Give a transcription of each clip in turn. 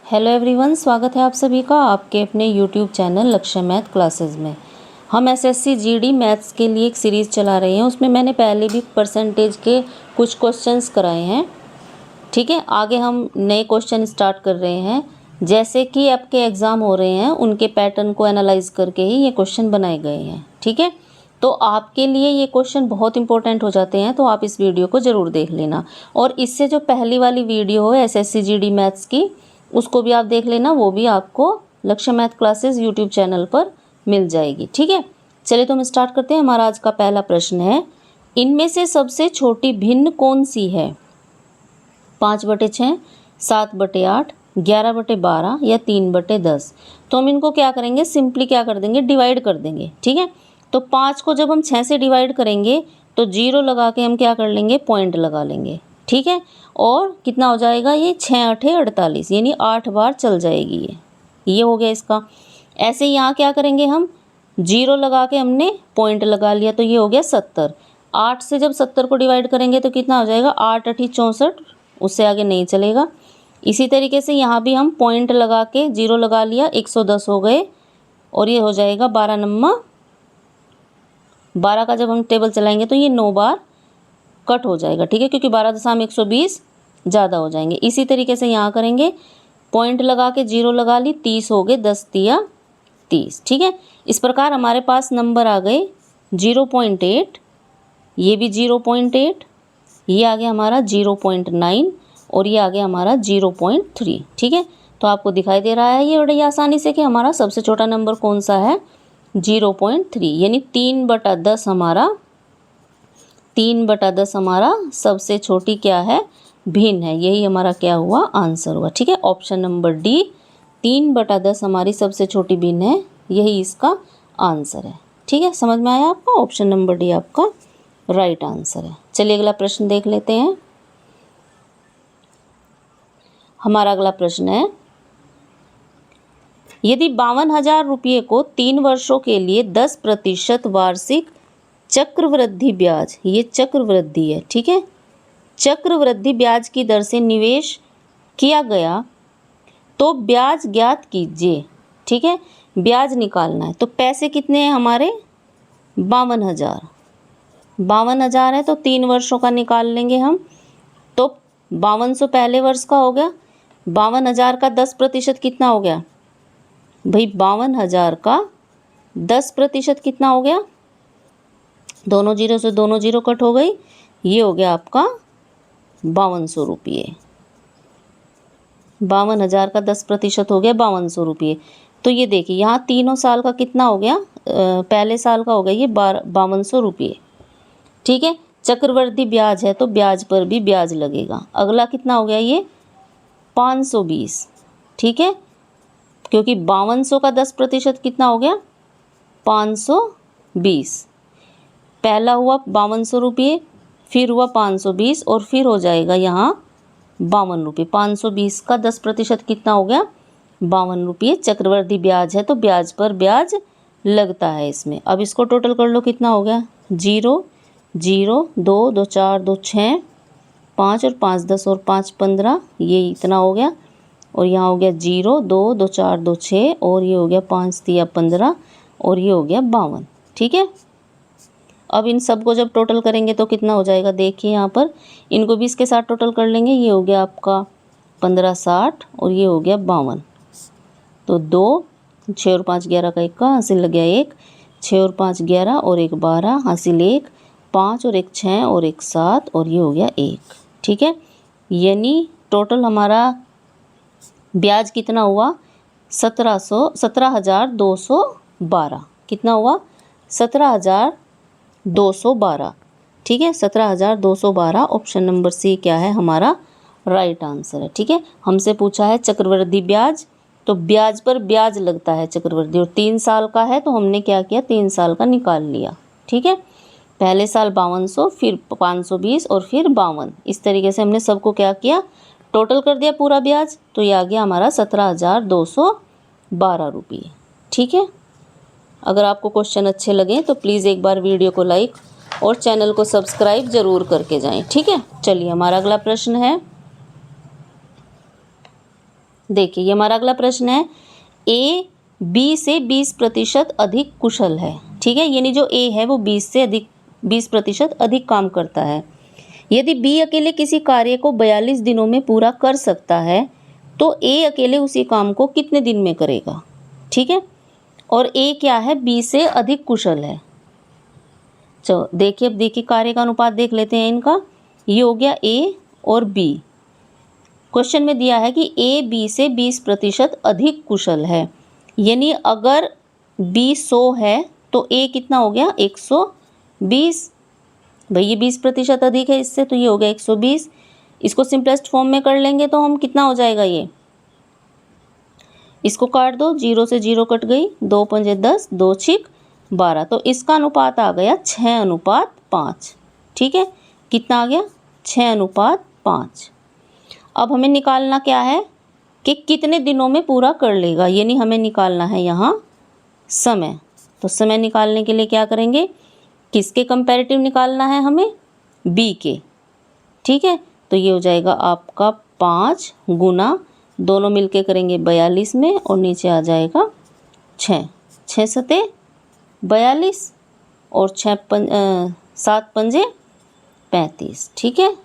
Hello everyone, स्वागत है आप सभी का आपके अपने यूट्यूब चैनल लक्ष्य मैथ क्लासेस में। हम एसएससी जीडी मैथ्स के लिए एक सीरीज़ चला रहे हैं। उसमें मैंने पहले भी परसेंटेज के कुछ क्वेश्चंस कराए हैं। ठीक है, आगे हम नए क्वेश्चन स्टार्ट कर रहे हैं। जैसे कि आपके एग्ज़ाम हो रहे हैं उनके पैटर्न को एनालाइज करके ही ये क्वेश्चन बनाए गए हैं। ठीक है, तो आपके लिए ये क्वेश्चन बहुत इंपॉर्टेंट हो जाते हैं, तो आप इस वीडियो को ज़रूर देख लेना। और इससे जो पहली वाली वीडियो है एसएससी जीडी मैथ्स की, उसको भी आप देख लेना, वो भी आपको लक्ष्य मैथ क्लासेस यूट्यूब चैनल पर मिल जाएगी। ठीक है, चलिए तो हम स्टार्ट करते हैं। हमारा आज का पहला प्रश्न है, इनमें से सबसे छोटी भिन्न कौन सी है? 5/6, 7/8, 11/12 या 3/10। तो हम इनको क्या करेंगे, सिंपली क्या कर देंगे, डिवाइड कर देंगे। ठीक है, तो 5 को जब हम 6 से डिवाइड करेंगे तो 0 लगा के हम क्या कर लेंगे, पॉइंट लगा लेंगे। ठीक है, और कितना हो जाएगा ये, 6×8 = 48, यानी 8 बार चल जाएगी ये हो गया इसका। ऐसे ही यहाँ क्या करेंगे, हम 0 लगा के हमने पॉइंट लगा लिया, तो ये हो गया 70। 8 से जब 70 को डिवाइड करेंगे तो कितना हो जाएगा, 8×8 = 64, उससे आगे नहीं चलेगा। इसी तरीके से यहाँ भी हम पॉइंट लगा के 0 लगा लिया, 110 हो गए, और ये हो जाएगा 12 का जब हम टेबल चलाएंगे तो ये 9 बार कट हो जाएगा। ठीक है, क्योंकि 12.120 ज़्यादा हो जाएंगे। इसी तरीके से यहाँ करेंगे, पॉइंट लगा के 0 लगा ली, 30 हो गए, 10×3 = 30। ठीक है, इस प्रकार हमारे पास नंबर आ गए 0.8, ये भी 0.8, ये आ गया हमारा 0.9, और ये आ गया हमारा 0.3। ठीक है, तो आपको दिखाई दे रहा है ये बड़ी आसानी से कि हमारा सबसे छोटा नंबर कौन सा है, 0.3, यानी 3/10 हमारा 3/10 हमारा सबसे छोटी क्या है, भिन्न है। यही हमारा क्या हुआ, आंसर हुआ। ठीक है, ऑप्शन नंबर डी, 3/10 हमारी सबसे छोटी भिन्न है, यही इसका आंसर है। ठीक है, समझ में आया आपको, ऑप्शन नंबर डी आपका राइट आंसर है। चलिए अगला प्रश्न देख लेते हैं। हमारा अगला प्रश्न है, यदि 52,000 रुपये को 3 वर्षों के लिए 10% वार्षिक चक्रवृद्धि ब्याज, ये चक्रवृद्धि है, ठीक है, चक्रवृद्धि ब्याज की दर से निवेश किया गया तो ब्याज ज्ञात कीजिए। ठीक है, ब्याज निकालना है, तो पैसे कितने हैं हमारे, 52,000। 52,000 है तो 3 वर्षों का निकाल लेंगे हम, तो 5200 पहले वर्ष का हो गया, 52,000 का 10% कितना हो गया भाई, 52,000 का 10% कितना हो गया, दोनों जीरो से दोनों जीरो कट हो गई, ये हो गया आपका 5200 रुपये। 52,000 का 10% हो गया 5200 रुपये। तो ये देखिए यहाँ तीनों साल का कितना हो गया, पहले साल का हो गया ये 5200 रुपये। ठीक है, चक्रवृद्धि ब्याज है तो ब्याज पर भी ब्याज लगेगा। अगला कितना हो गया ये, 520। ठीक है, क्योंकि 5200 का 10% कितना हो गया, 520। पहला हुआ 5200 रुपये, फिर हुआ 520, और फिर हो जाएगा यहाँ 52 रुपये। 520 का 10% कितना हो गया, 52 रुपये। चक्रवृद्धि ब्याज है तो ब्याज पर ब्याज लगता है इसमें। अब इसको टोटल कर लो, कितना हो गया, 0 0 2 2 4 2 6 5 और 5 10 और 5 15, ये इतना हो गया, और यहाँ हो गया 0 2 2 4 2 6, और ये हो गया 5×3 = 15, और ये हो गया 52। ठीक है, अब इन सब को जब टोटल करेंगे तो कितना हो जाएगा, देखिए यहाँ पर इनको भी इसके साथ टोटल कर लेंगे, ये हो गया आपका 1560, और ये हो गया 52। तो 2 6 और 5 11 का 1 का हासिल लग गया 1, 6 और 5 11 और 1 12 हासिल 1, 5 और 1 6 और 1 7, और ये हो गया 1। ठीक है, यानी टोटल हमारा ब्याज कितना हुआ, 17,212। कितना हुआ, 17,212। ठीक है, 17,212, ऑप्शन नंबर सी क्या है हमारा राइट आंसर है। ठीक है, हमसे पूछा है चक्रवृद्धि ब्याज, तो ब्याज पर ब्याज लगता है चक्रवृद्धि, और 3 साल का है तो हमने क्या किया, 3 साल का निकाल लिया। ठीक है, पहले साल 5200, फिर 520, और फिर 52। इस तरीके से हमने सबको क्या किया, टोटल कर दिया पूरा ब्याज, तो ये आ गया हमारा 17,212 रुपये। ठीक है, अगर आपको क्वेश्चन अच्छे लगे तो प्लीज़ एक बार वीडियो को लाइक और चैनल को सब्सक्राइब ज़रूर करके जाएं। ठीक है, चलिए हमारा अगला प्रश्न है, देखिए ये हमारा अगला प्रश्न है, ए बी से 20% अधिक कुशल है। ठीक है, यानी जो ए है वो 20% अधिक काम करता है। यदि बी अकेले किसी कार्य को 42 दिनों में पूरा कर सकता है तो ए अकेले उसी काम को कितने दिन में करेगा। ठीक है, और ए क्या है, बी से अधिक कुशल है। चलो देखिए, अब देखिए कार्य का अनुपात देख लेते हैं इनका। ये हो गया ए और बी। क्वेश्चन में दिया है कि ए बी से 20% अधिक कुशल है, यानी अगर बी 100 है तो ए कितना हो गया, 120। भाई ये 20% अधिक है इससे, तो ये हो गया 120। इसको सिंपलेस्ट फॉर्म में कर लेंगे तो हम कितना हो जाएगा, ये इसको काट दो, 0 से 0 कट गई, 2 पंजे 10, 2 छिक 12, तो इसका अनुपात आ गया 6:5। ठीक है, कितना आ गया, 6:5। अब हमें निकालना क्या है कि कितने दिनों में पूरा कर लेगा, यानी हमें निकालना है यहाँ समय। तो समय निकालने के लिए क्या करेंगे, किसके कंपैरेटिव निकालना है हमें, बी के। ठीक है, तो ये हो जाएगा आपका 5 गुना, दोनों मिलके करेंगे 42 में, और नीचे आ जाएगा 6, 6 सते 42 और 7 पंजे 35। ठीक है,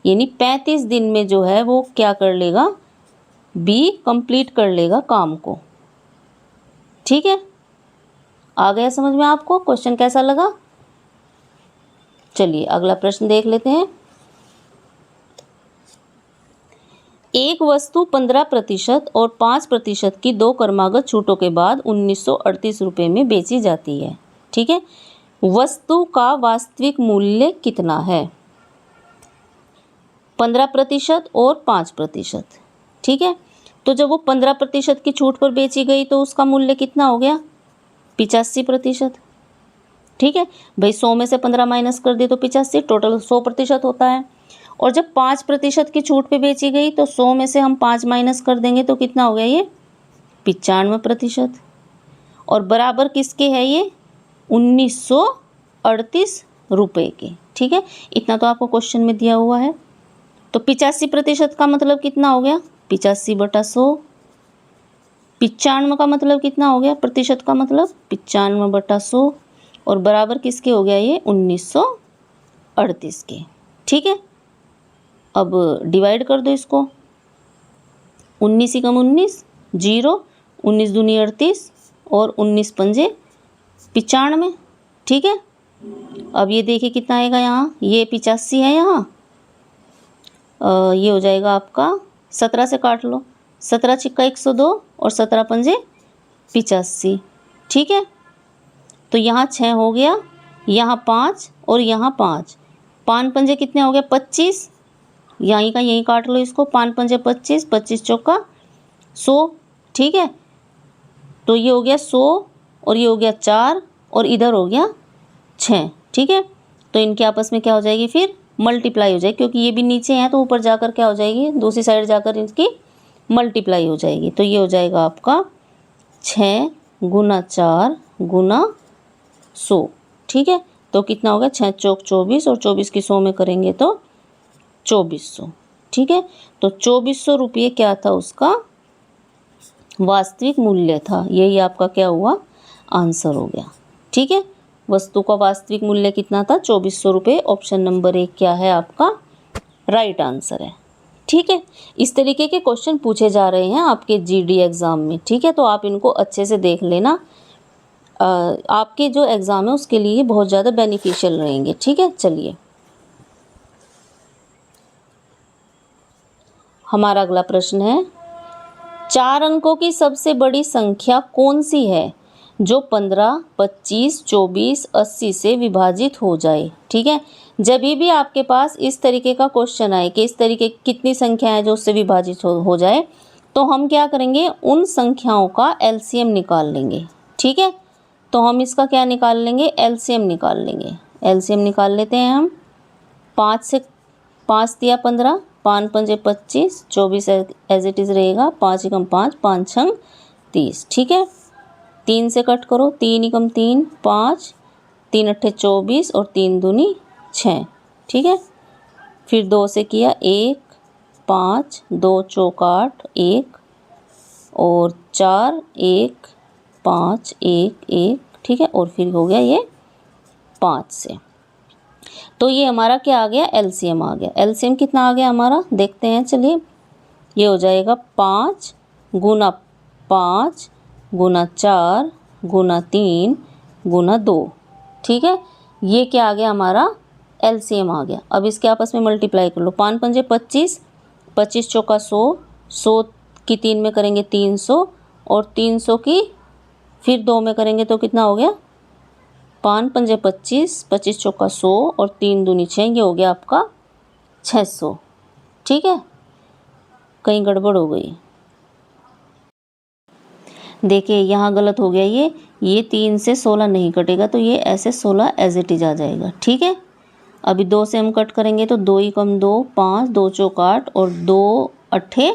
यानी 35 दिन में जो है वो क्या कर लेगा, बी कंप्लीट कर लेगा काम को। ठीक है, आ गया समझ में आपको, क्वेश्चन कैसा लगा। चलिए अगला प्रश्न देख लेते हैं। एक वस्तु 15% और 5% की 2 क्रमागत छूटों के बाद 1938 रुपये में बेची जाती है। ठीक है, वस्तु का वास्तविक मूल्य कितना है, 15% और 5%। ठीक है, तो जब वो 15% की छूट पर बेची गई तो उसका मूल्य कितना हो गया, 85%। ठीक है भाई, 100 में से 15 माइनस कर दिए तो 85, टोटल 100% होता है। और जब 5% की छूट पे बेची गई तो 100 में से हम 5 माइनस कर देंगे तो कितना हो गया, ये 95%। और बराबर किसके है, ये 1938 रुपये के। ठीक है, इतना तो आपको क्वेश्चन में दिया हुआ है। तो 85% का मतलब कितना हो गया, 85/100। 95 का मतलब कितना हो गया, प्रतिशत का मतलब 95/100, और बराबर किसके हो गया, ये 1938 के। ठीक है, अब डिवाइड कर दो इसको, 19 कम 19 0, 19 दूनी 38 और 19 पंजे 95। ठीक है, अब ये देखिए कितना आएगा यहाँ, ये 85 है यहाँ, ये हो जाएगा आपका 17 से काट लो, 17 छिक्का 102 और 17 पंजे 85। ठीक है, तो यहाँ 6 हो गया, यहाँ 5 और यहाँ 5, 5 पंजे कितने हो गया, 25। यहीं का यहीं काट लो इसको, 5 पंजे 25, 25 चौका 100। ठीक है, तो ये हो गया 100 और ये हो गया 4 और इधर हो गया 6। ठीक है, तो इनके आपस में क्या हो जाएगी, फिर मल्टीप्लाई हो जाएगी, क्योंकि ये भी नीचे हैं तो ऊपर जाकर क्या हो जाएगी, दूसरी साइड जाकर इनकी मल्टीप्लाई हो जाएगी। तो ये हो जाएगा आपका 6 गुना 4 गुना 100। ठीक है, तो कितना होगा, 6 चौक 24 और 24 की 100 में करेंगे तो 2400। ठीक है, तो 2400 रुपये क्या था, उसका वास्तविक मूल्य था। यही आपका क्या हुआ, आंसर हो गया। ठीक है, वस्तु का वास्तविक मूल्य कितना था, 2400 रुपये। ऑप्शन नंबर 1 क्या है आपका, राइट आंसर है। ठीक है, इस तरीके के क्वेश्चन पूछे जा रहे हैं आपके जीडी एग्ज़ाम में। ठीक है, तो आप इनको अच्छे से देख लेना, आपके जो एग्ज़ाम है उसके लिए बहुत ज़्यादा बेनिफिशियल रहेंगे। ठीक है, चलिए हमारा अगला प्रश्न है, 4 अंकों की सबसे बड़ी संख्या कौन सी है जो 15, 25, 24, 80 से विभाजित हो जाए। ठीक है, जब भी आपके पास इस तरीके का क्वेश्चन आए कि इस तरीके की कितनी संख्या है जो उससे विभाजित हो जाए, तो हम क्या करेंगे, उन संख्याओं का एलसीएम निकाल लेंगे। ठीक है, तो हम इसका क्या निकाल लेंगे, एलसीएम निकाल लेंगे। एलसीएम निकाल लेते हैं हम, 5 से 5 दिया 15, 5 पंजे 25, 24 एज इट इज़ रहेगा, 5 एकम 5, 5 छंग 30। ठीक है, 3 से कट करो, 3 एकम 3 5, 3 अट्ठे 24 और 3 दूनी 6। ठीक है, फिर 2 से किया 1 5, 2 चौक 8, 1 और 4 1 5 1 1, ठीक है, और फिर हो गया ये 5 से। तो ये हमारा क्या आ गया, एलसीएम आ गया। एलसीएम कितना आ गया हमारा, देखते हैं चलिए। ये हो जाएगा 5 गुना 5 गुना 4 गुना 3 गुना 2, ठीक है। ये क्या आ गया हमारा, एलसीएम आ गया। अब इसके आपस में मल्टीप्लाई कर लो। 5 पंजे 25, 25 चौका 100, 100 की 3 में करेंगे 300, और 300 की फिर 2 में करेंगे तो कितना हो गया, 5 पंजे 25, 25 चौका 100 और 3 दूनी 6, ये हो गया आपका 600, ठीक है। कहीं गड़बड़ हो गई, देखिए यहाँ गलत हो गया। ये 3 से 16 नहीं कटेगा, तो ये ऐसे 16 एज इट इज आ जाएगा, ठीक है। अभी 2 से हम कट करेंगे तो 2 ही कम 2, 5, 2 चौक 8 और 2 अट्ठे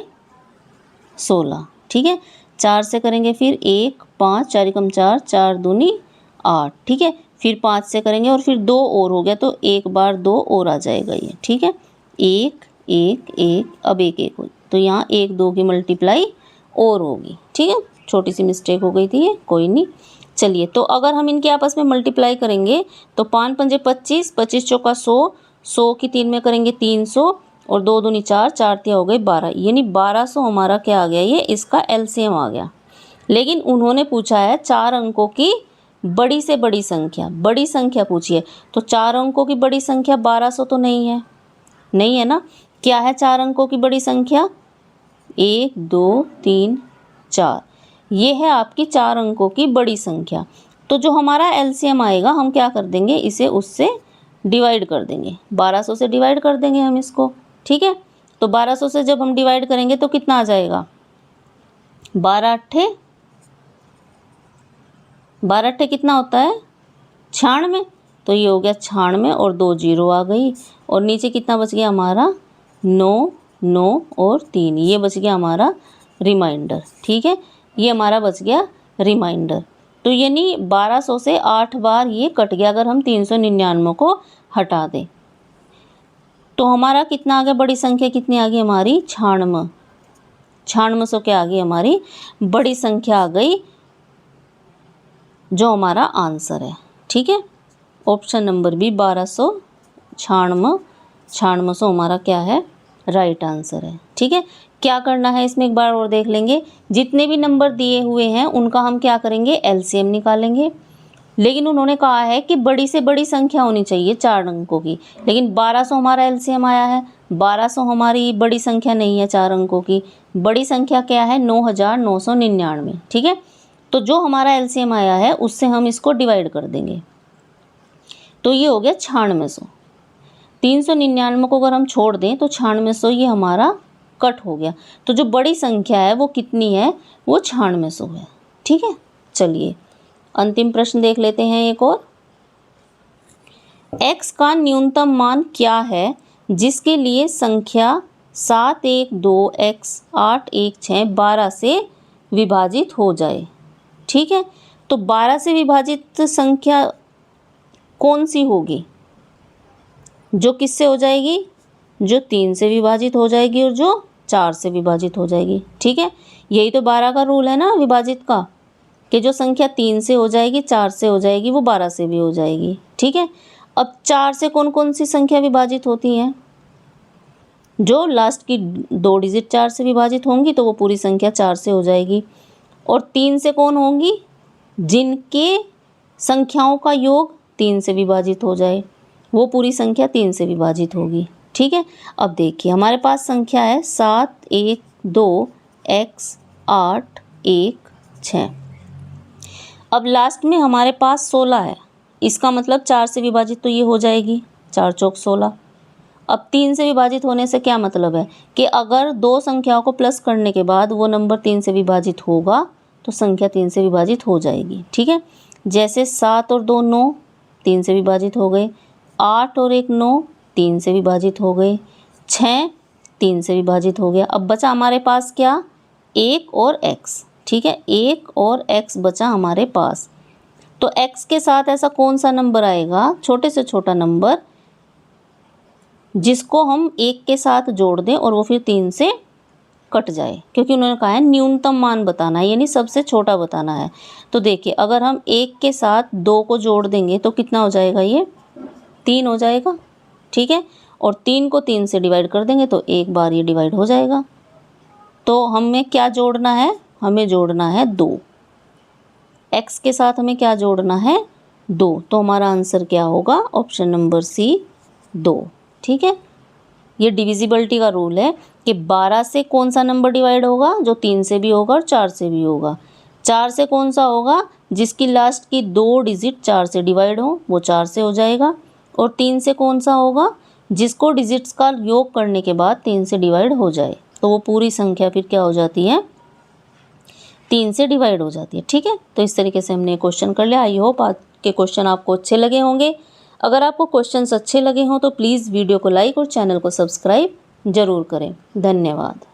16, ठीक है। 4 से करेंगे फिर 1 5, 4 कम 4, 4 दूनी 8, ठीक है। फिर 5 से करेंगे और फिर 2 और हो गया, तो एक बार 2 और आ जाएगा ये, ठीक है। 1 1 1, अब 1 1 हो, तो यहाँ 1 2 की मल्टीप्लाई और होगी, ठीक है। छोटी सी मिस्टेक हो गई थी ये, कोई नहीं। चलिए, तो अगर हम इनके आपस में मल्टीप्लाई करेंगे तो 5 पंजे 25, 25 चौका 100, 100 की 3 में करेंगे 300 और 2 दूनी 4, 4 तिया हो गई 12, यानी 1200 हमारा क्या आ गया, ये इसका एलसीएम आ गया। लेकिन उन्होंने पूछा है 4 अंकों की बड़ी से बड़ी संख्या, बड़ी संख्या पूछी है, तो 4 अंकों की बड़ी संख्या 1200 तो नहीं है, नहीं है ना। क्या है 4 अंकों की बड़ी संख्या, 1 2 3 4, ये है आपकी 4 अंकों की बड़ी संख्या। तो जो हमारा एलसीएम आएगा, हम क्या कर देंगे, इसे उससे डिवाइड कर देंगे, 1200 से डिवाइड कर देंगे हम इसको, ठीक है। तो 1200 से जब हम डिवाइड करेंगे तो कितना आ जाएगा, 12 अट्ठे, 12 अट्ठे कितना होता है 96, तो ये हो गया 96 और 2 जीरो आ गई, और नीचे कितना बच गया हमारा 9 9 और 3, ये बच गया हमारा रिमाइंडर, ठीक है। ये हमारा बच गया रिमाइंडर। तो यानी 1200 से 8 बार ये कट गया अगर हम 399 को हटा दें। तो हमारा कितना आ गया, बड़ी संख्या कितनी आ गई हमारी, 96, 9600 क्या आ गई हमारी बड़ी संख्या आ गई, जो हमारा आंसर है, ठीक है। ऑप्शन नंबर बी 1296, 9600 हमारा क्या है, राइट आंसर है, ठीक है। क्या करना है इसमें एक बार और देख लेंगे। जितने भी नंबर दिए हुए हैं उनका हम क्या करेंगे, एलसीएम निकालेंगे। लेकिन उन्होंने कहा है कि बड़ी से बड़ी संख्या होनी चाहिए 4 अंकों की, लेकिन 1200 हमारा एलसीएम आया है, 1200 हमारी बड़ी संख्या नहीं है 4 अंकों की, बड़ी संख्या क्या है 9999, ठीक है। तो जो हमारा एलसीएम आया है उससे हम इसको डिवाइड कर देंगे, तो ये हो गया 9600। 399 को अगर हम छोड़ दें तो 9600 ये हमारा कट हो गया। तो जो बड़ी संख्या है वो कितनी है, वो 9600 है, ठीक है। चलिए अंतिम प्रश्न देख लेते हैं एक और। x का न्यूनतम मान क्या है जिसके लिए संख्या 712x 816 12 से विभाजित हो जाए, ठीक है। तो 12 से विभाजित संख्या कौन सी होगी, जो किससे हो जाएगी, जो 3 से विभाजित हो जाएगी और जो 4 से विभाजित हो जाएगी, ठीक है। यही तो 12 का रूल है ना विभाजित का, कि जो संख्या 3 से हो जाएगी, 4 से हो जाएगी, वो 12 से भी हो जाएगी, ठीक है। अब 4 से कौन कौन सी संख्या विभाजित होती हैं, जो लास्ट की 2 डिजिट 4 से विभाजित होंगी तो वो पूरी संख्या 4 से हो जाएगी। और 3 से कौन होंगी, जिनके संख्याओं का योग 3 से विभाजित हो जाए, वो पूरी संख्या 3 से विभाजित होगी, ठीक है। अब देखिए हमारे पास संख्या है 7 1 2 x 8 1 6। अब लास्ट में हमारे पास 16 है, इसका मतलब 4 से विभाजित तो ये हो जाएगी, 4 चौक 16। अब 3 से विभाजित होने से क्या मतलब है कि अगर 2 संख्याओं को प्लस करने के बाद वो नंबर 3 से विभाजित होगा तो संख्या 3 से विभाजित हो जाएगी, ठीक है। जैसे 7 और 2 9, 3 से विभाजित हो गए, 8 और 1 9, 3 से विभाजित हो गए, 6 3 से विभाजित हो गया। अब बचा हमारे पास क्या, 1 और x, ठीक है, 1 और x बचा हमारे पास। तो x के साथ ऐसा कौन सा नंबर आएगा, छोटे से छोटा नंबर, जिसको हम 1 के साथ जोड़ दें और वो फिर 3 से कट जाए, क्योंकि उन्होंने कहा है न्यूनतम मान बताना है, यानी सबसे छोटा बताना है। तो देखिए अगर हम 1 के साथ 2 को जोड़ देंगे तो कितना हो जाएगा, ये 3 हो जाएगा, ठीक है। और 3 को 3 से डिवाइड कर देंगे तो एक बार ये डिवाइड हो जाएगा। तो हमें क्या जोड़ना है, हमें जोड़ना है 2। x के साथ हमें क्या जोड़ना है, 2। तो हमारा आंसर क्या होगा, ऑप्शन नंबर सी 2, ठीक है। ये डिविजिबिलिटी का रूल है कि 12 से कौन सा नंबर डिवाइड होगा, जो 3 से भी होगा और 4 से भी होगा। 4 से कौन सा होगा, जिसकी लास्ट की 2 डिजिट 4 से डिवाइड हो, वो 4 से हो जाएगा। और 3 से कौन सा होगा, जिसको डिजिट्स का योग करने के बाद 3 से डिवाइड हो जाए, तो वो पूरी संख्या फिर क्या हो जाती है, 3 से डिवाइड हो जाती है, ठीक है। तो इस तरीके से हमने क्वेश्चन कर लिया। आई होप आज के क्वेश्चन आपको अच्छे लगे होंगे। अगर आपको क्वेश्चंस अच्छे लगे हों तो प्लीज़ वीडियो को लाइक और चैनल को सब्सक्राइब ज़रूर करें। धन्यवाद।